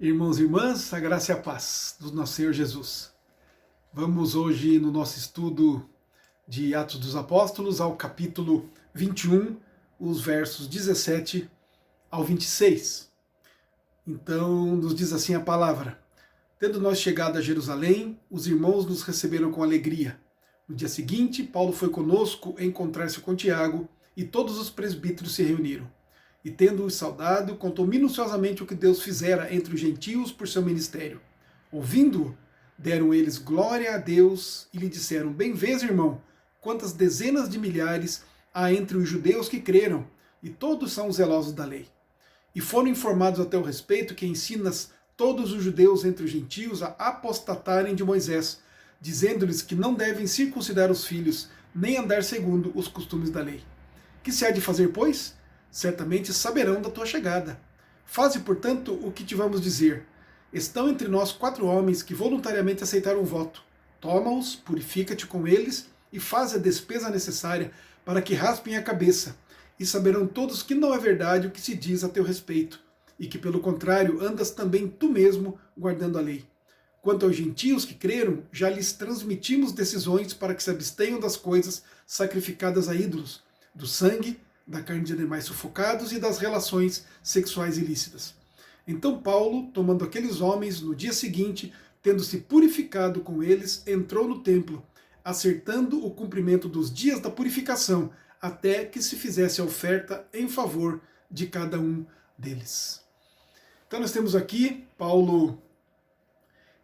Irmãos e irmãs, a graça e a paz do nosso Senhor Jesus. Vamos hoje no nosso estudo de Atos dos Apóstolos ao capítulo 21, os versos 17 ao 26. Então, nos diz assim a palavra: Tendo nós chegado a Jerusalém, os irmãos nos receberam com alegria. No dia seguinte, Paulo foi conosco encontrar-se com Tiago e todos os presbíteros se reuniram. E tendo-os saudado, contou minuciosamente o que Deus fizera entre os gentios por seu ministério. Ouvindo-o, deram eles glória a Deus e lhe disseram: Bem vês, irmão, quantas dezenas de milhares há entre os judeus que creram, e todos são zelosos da lei. E foram informados a teu respeito que ensinas todos os judeus entre os gentios a apostatarem de Moisés, dizendo-lhes que não devem circuncidar os filhos, nem andar segundo os costumes da lei. Que se há de fazer, pois? Certamente saberão da tua chegada. Faze, portanto, o que te vamos dizer. Estão entre nós 4 homens que voluntariamente aceitaram o voto. Toma-os, purifica-te com eles e faz a despesa necessária para que raspem a cabeça. E saberão todos que não é verdade o que se diz a teu respeito, e que, pelo contrário, andas também tu mesmo guardando a lei. Quanto aos gentios que creram, já lhes transmitimos decisões para que se abstenham das coisas sacrificadas a ídolos, do sangue, da carne de animais sufocados e das relações sexuais ilícitas. Então Paulo, tomando aqueles homens, no dia seguinte, tendo-se purificado com eles, entrou no templo, acertando o cumprimento dos dias da purificação, até que se fizesse a oferta em favor de cada um deles. Então nós temos aqui Paulo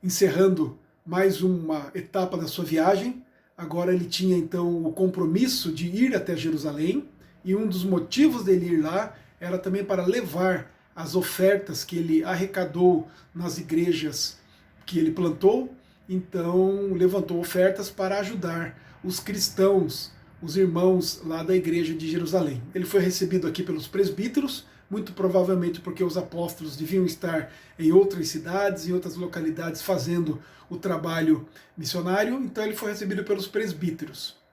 encerrando mais uma etapa da sua viagem. Agora ele tinha então o compromisso de ir até Jerusalém, e um dos motivos dele ir lá era também para levar as ofertas que ele arrecadou nas igrejas que ele plantou. Então levantou ofertas para ajudar os cristãos, os irmãos lá da igreja de Jerusalém. Ele foi recebido aqui pelos presbíteros, muito provavelmente porque os apóstolos deviam estar em outras cidades, em outras localidades, fazendo o trabalho missionário. Então ele foi recebido pelos presbíteros.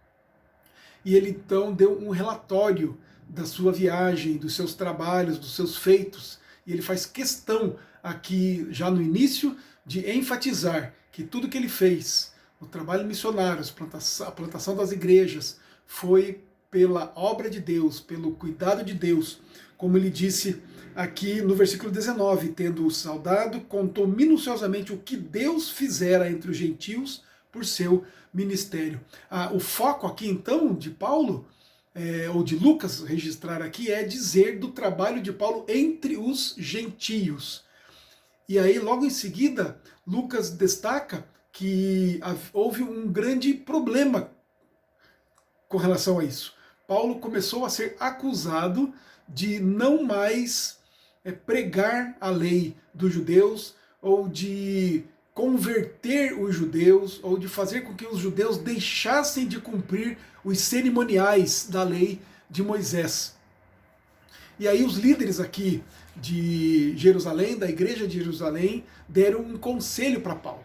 E ele então deu um relatório da sua viagem, dos seus trabalhos, dos seus feitos. E ele faz questão aqui, já no início, de enfatizar que tudo que ele fez, o trabalho missionário, a plantação das igrejas, foi pela obra de Deus, pelo cuidado de Deus. Como ele disse aqui no versículo 19, tendo-o saudado, contou minuciosamente o que Deus fizera entre os gentios por seu ministério. O foco aqui então de Paulo, ou de Lucas registrar aqui, é dizer do trabalho de Paulo entre os gentios. E aí logo em seguida Lucas destaca que houve um grande problema com relação a isso. Paulo começou a ser acusado de não mais pregar a lei dos judeus, ou de converter os judeus, ou de fazer com que os judeus deixassem de cumprir os cerimoniais da lei de Moisés. E aí os líderes aqui de Jerusalém, da igreja de Jerusalém, deram um conselho para Paulo.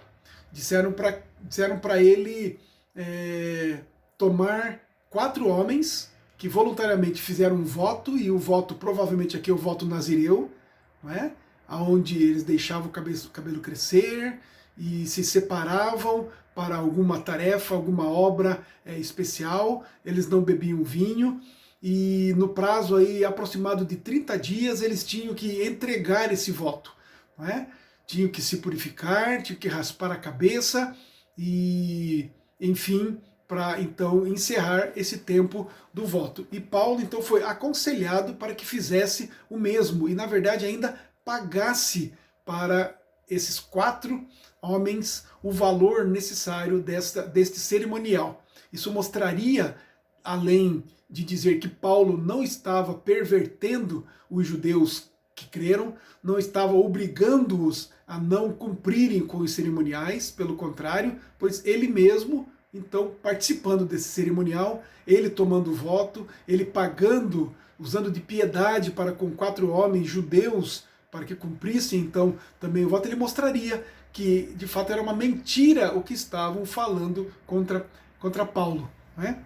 Disseram para ele tomar 4 homens que voluntariamente fizeram um voto, e o voto provavelmente aqui é o voto nazireu, não é? Onde eles deixavam o cabelo crescer e se separavam para alguma tarefa, alguma obra especial. Eles não bebiam vinho, e no prazo aí aproximado de 30 dias eles tinham que entregar esse voto, não é? Tinham que se purificar, tinham que raspar a cabeça e, enfim, para então encerrar esse tempo do voto. E Paulo então foi aconselhado para que fizesse o mesmo, e na verdade ainda pagasse para esses 4 homens o valor necessário deste cerimonial. Isso mostraria, além de dizer que Paulo não estava pervertendo os judeus que creram, não estava obrigando-os a não cumprirem com os cerimoniais, pelo contrário, pois ele mesmo, então, participando desse cerimonial, ele tomando voto, ele pagando, usando de piedade para com 4 homens judeus, para que cumprissem então também o voto, ele mostraria que de fato era uma mentira o que estavam falando contra Paulo, não é?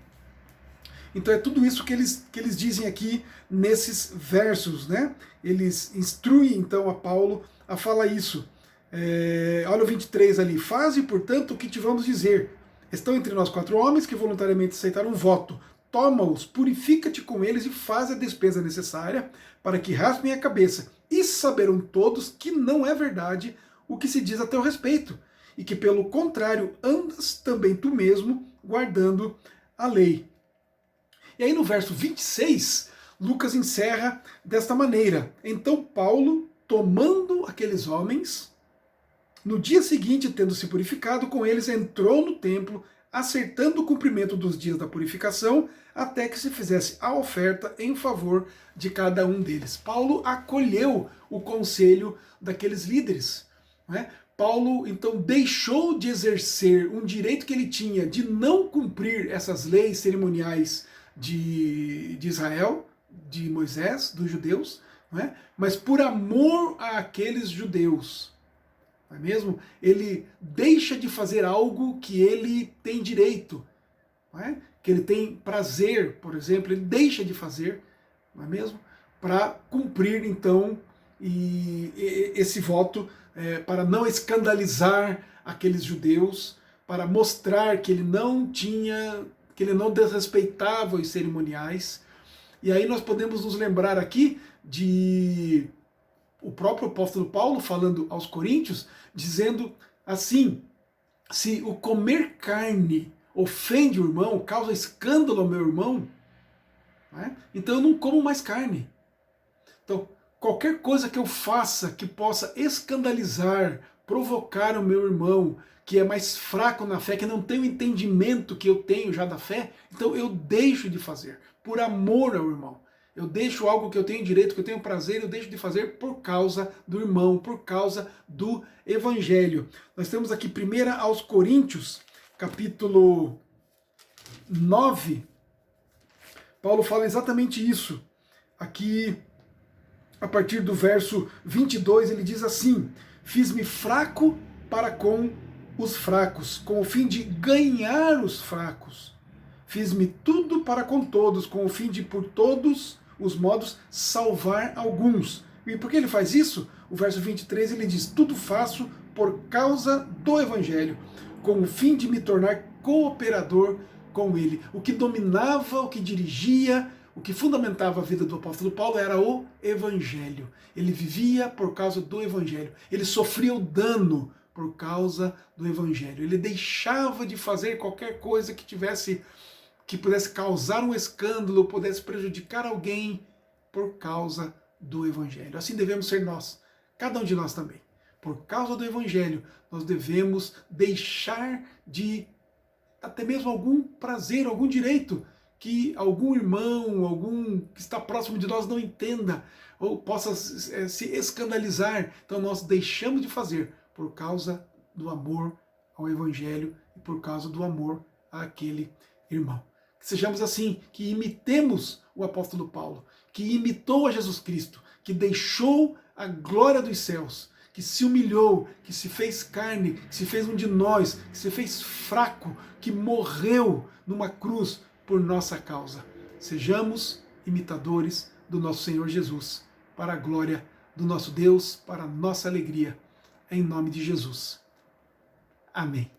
Então é tudo isso que eles dizem aqui nesses versos, né? Eles instruem então a Paulo a falar isso. Olha o 23 ali. Faze, portanto, o que te vamos dizer. Estão entre nós 4 homens que voluntariamente aceitaram um voto. Toma-os, purifica-te com eles e faz a despesa necessária para que raspem a cabeça. E saberão todos que não é verdade o que se diz a teu respeito, e que pelo contrário andas também tu mesmo guardando a lei. E aí no verso 26, Lucas encerra desta maneira. Então Paulo, tomando aqueles homens, no dia seguinte, tendo se purificado com eles, entrou no templo, acertando o cumprimento dos dias da purificação, até que se fizesse a oferta em favor de cada um deles. Paulo acolheu o conselho daqueles líderes, né? Paulo, então, deixou de exercer um direito que ele tinha de não cumprir essas leis cerimoniais de Israel, de Moisés, dos judeus, né? Mas por amor àqueles judeus, não é mesmo? Ele deixa de fazer algo que ele tem direito, não é? Que ele tem prazer, por exemplo, ele deixa de fazer, não é mesmo? Para cumprir, então, esse voto, para não escandalizar aqueles judeus, para mostrar que ele não desrespeitava os cerimoniais. E aí nós podemos nos lembrar aqui de o próprio apóstolo Paulo falando aos coríntios, dizendo assim: se o comer carne ofende o irmão, causa escândalo ao meu irmão, né? Então eu não como mais carne. Então, qualquer coisa que eu faça que possa escandalizar, provocar o meu irmão, que é mais fraco na fé, que não tem o entendimento que eu tenho já da fé, então eu deixo de fazer, por amor ao irmão. Eu deixo algo que eu tenho direito, que eu tenho prazer, eu deixo de fazer por causa do irmão, por causa do evangelho. Nós temos aqui 1 aos Coríntios, capítulo 9, Paulo fala exatamente isso. Aqui, a partir do verso 22, ele diz assim: fiz-me fraco para com os fracos, com o fim de ganhar os fracos. Fiz-me tudo para com todos, com o fim de, por todos os modos, salvar alguns. E por que ele faz isso? O verso 23 ele diz: tudo faço por causa do Evangelho, com o fim de me tornar cooperador com ele. O que dominava, o que dirigia, o que fundamentava a vida do apóstolo Paulo era o Evangelho. Ele vivia por causa do Evangelho. Ele sofria o dano por causa do Evangelho. Ele deixava de fazer qualquer coisa que pudesse causar um escândalo, pudesse prejudicar alguém por causa do Evangelho. Assim devemos ser nós, cada um de nós também. Por causa do Evangelho, nós devemos deixar de até mesmo algum prazer, algum direito que algum irmão, algum que está próximo de nós não entenda ou possa se escandalizar. Então nós deixamos de fazer por causa do amor ao Evangelho e por causa do amor àquele irmão. Que sejamos assim, que imitemos o apóstolo Paulo, que imitou a Jesus Cristo, que deixou a glória dos céus, que se humilhou, que se fez carne, que se fez um de nós, que se fez fraco, que morreu numa cruz por nossa causa. Sejamos imitadores do nosso Senhor Jesus, para a glória do nosso Deus, para a nossa alegria, em nome de Jesus. Amém.